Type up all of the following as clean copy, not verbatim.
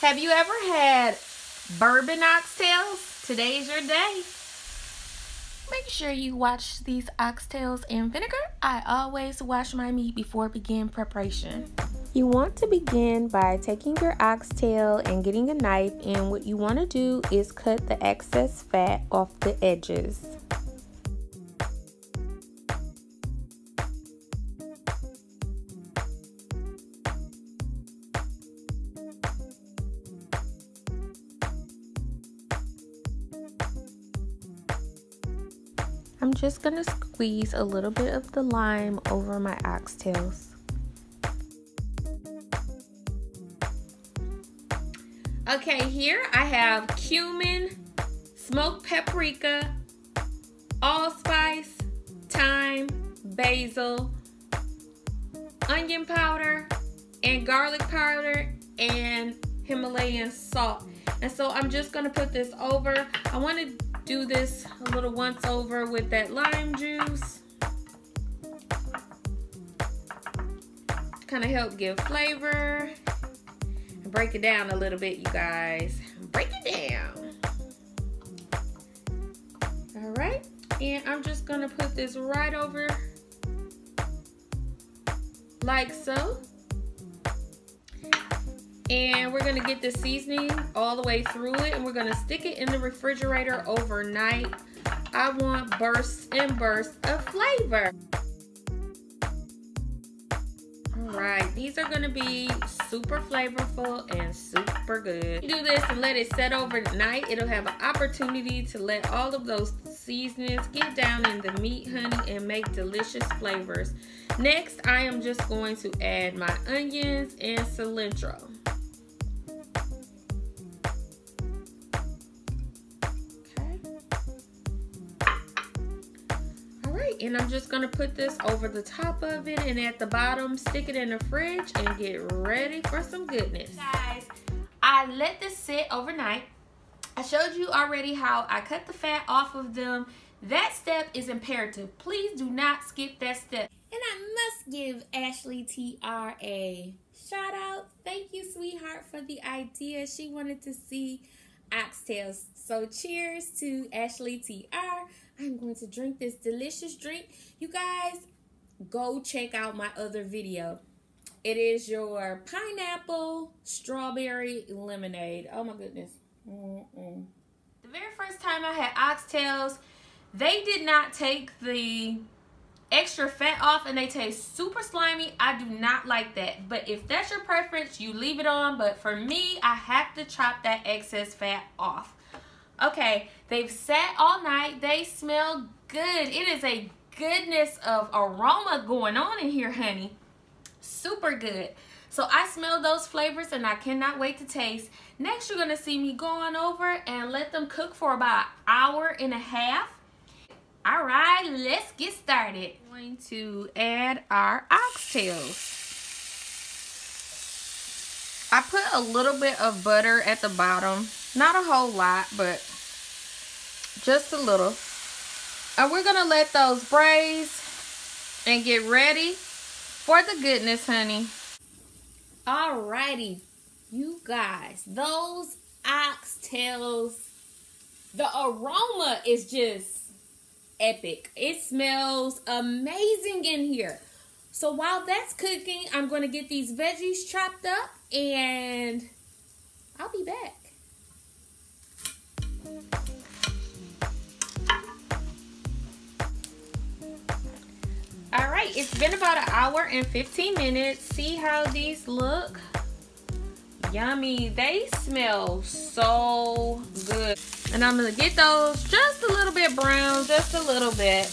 Have you ever had bourbon oxtails? Today's your day. Make sure you watch these oxtails in vinegar. I always wash my meat before begin preparation. You want to begin by taking your oxtail and getting a knife, and what you want to do is cut the excess fat off the edges. I'm just gonna squeeze a little bit of the lime over my oxtails. Okay, here I have cumin, smoked paprika, allspice, thyme, basil, onion powder, and garlic powder, and Himalayan salt. And so I'm just gonna put this over. I want to do this a little once over with that lime juice. Kind of help give flavor. And break it down a little bit, you guys. Break it down. All right, and I'm just gonna put this right over like so. And we're gonna get the seasoning all the way through it, and we're gonna stick it in the refrigerator overnight. I want bursts and bursts of flavor. All right, these are gonna be super flavorful and super good. You do this and let it set overnight. It'll have an opportunity to let all of those seasonings get down in the meat, honey, and make delicious flavors. Next, I am just going to add my onions and cilantro. And I'm just gonna put this over the top of it, and at the bottom stick it in the fridge and get ready for some goodness. Guys, I let this sit overnight. I showed you already how I cut the fat off of them. That step is imperative. Please do not skip that step. And I must give Ashley TR a shout out. Thank you, sweetheart, for the idea. She wanted to see oxtails. So cheers to Ashley TR. I'm going to drink this delicious drink. You guys, go check out my other video. It is your pineapple strawberry lemonade. Oh my goodness. The very first time I had oxtails, they did not take the extra fat off, and they taste super slimy. I do not like that. But if that's your preference, you leave it on. But for me, I have to chop that excess fat off. Okay, they've sat all night. They smell good. It is a goodness of aroma going on in here, honey. Super good. So I smell those flavors, and I cannot wait to taste. Next, you're going to see me go on over and let them cook for about an hour and a half. All right, let's get started. We're going to add our oxtails. I put a little bit of butter at the bottom. Not a whole lot, but just a little. And we're gonna let those braise and get ready for the goodness, honey. Alrighty, you guys, those oxtails, the aroma is just epic. It smells amazing in here. So while that's cooking, I'm gonna get these veggies chopped up, and I'll be back. All right, it's been about an hour and 15 minutes. See how these look? Yummy. They smell so good. And I'm gonna get those just a little bit brown, just a little bit.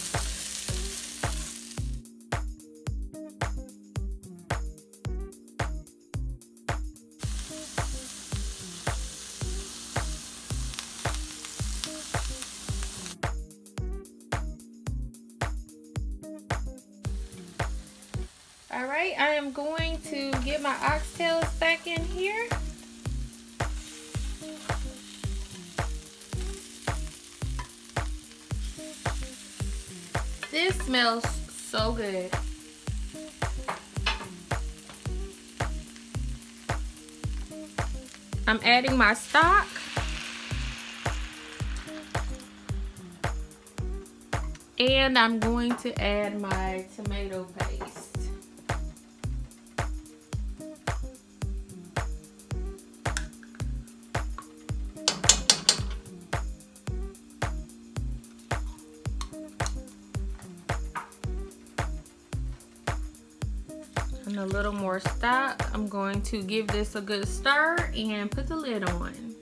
All right, I am going to get my oxtails back in here. This smells so good. I'm adding my stock. And I'm going to add my tomato paste. And a little more stock. I'm going to give this a good stir and put the lid on.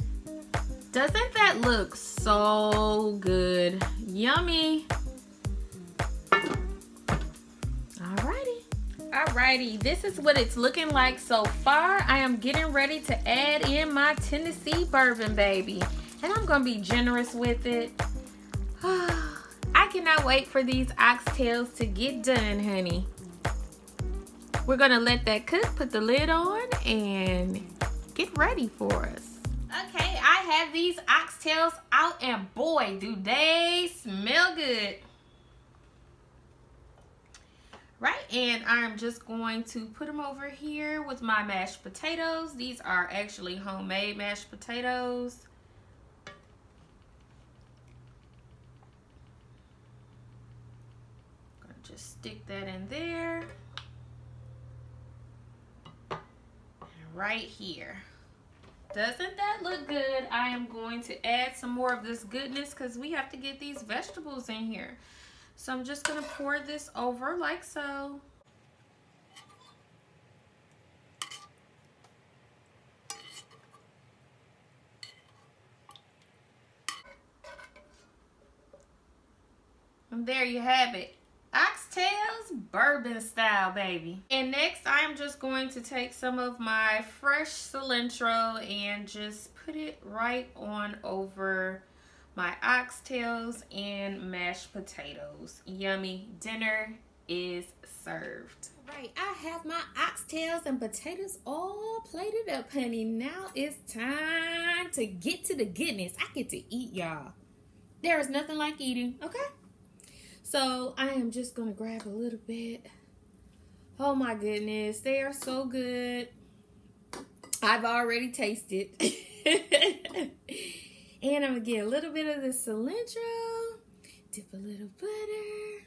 Doesn't that look so good? Yummy. Alrighty, this is what it's looking like so far. I am getting ready to add in my Tennessee bourbon, baby. And I'm gonna be generous with it. I cannot wait for these oxtails to get done, honey. We're gonna let that cook, put the lid on, and get ready for us. Okay, I have these oxtails out, and boy, do they smell good. Right, and I'm just going to put them over here with my mashed potatoes. These are actually homemade mashed potatoes. I'm gonna just stick that in there. And right here. Doesn't that look good? I am going to add some more of this goodness because we have to get these vegetables in here. So I'm just gonna pour this over like so. And there you have it. Oxtails bourbon style, baby. And next I'm just going to take some of my fresh cilantro and just put it right on over my oxtails and mashed potatoes. Yummy. Dinner is served. Right, I have my oxtails and potatoes all plated up, honey. Now it's time to get to the goodness. I get to eat, y'all. There is nothing like eating, okay? So I am just gonna grab a little bit. Oh my goodness, they are so good. I've already tasted. And I'm gonna get a little bit of the cilantro, dip a little butter.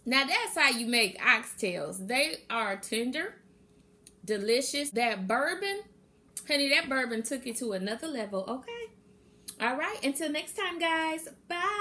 Now that's how you make oxtails. They are tender, delicious. That bourbon, honey, that bourbon took it to another level, okay? All right, until next time, guys. Bye.